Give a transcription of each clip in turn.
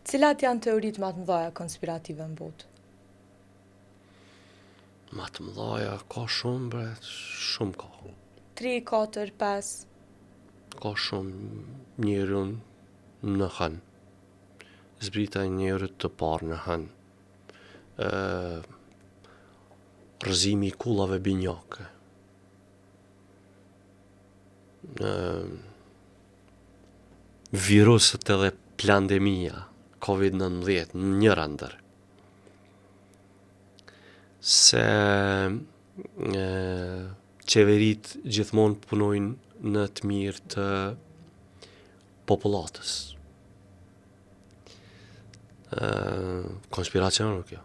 Cilat janë teoritë më të mëdha konspirative në botë? Ma të mëdhaja, ka shumë bre, shumë ka. 3, 4, 5. Ka shumë njerën në hën. Zbrita e njerët të parë në hën. Rëzimi i kullave binjake. Virusët edhe plandemia, COVID-19, njëra ndër. Se qeverit gjithmonë punojnë në të mirë të popullatës. Konspiracion kjo.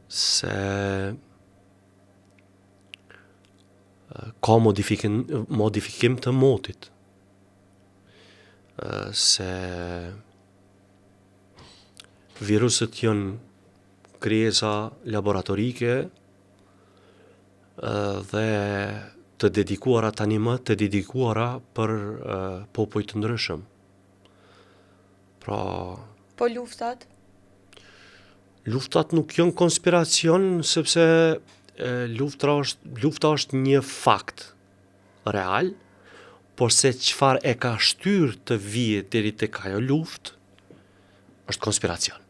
Se ka modifikim të motit. Se virusët janë krijesa laboratorike dhe të dedikuara tani më të dedikuara për popujt të ndryshëm. Pra, Po luftat? luftat nuk janë konspiracion sepse lufta është një fakt real, por se çfarë e ka shtyr të vije deri tek ajo luftë është konspiracion.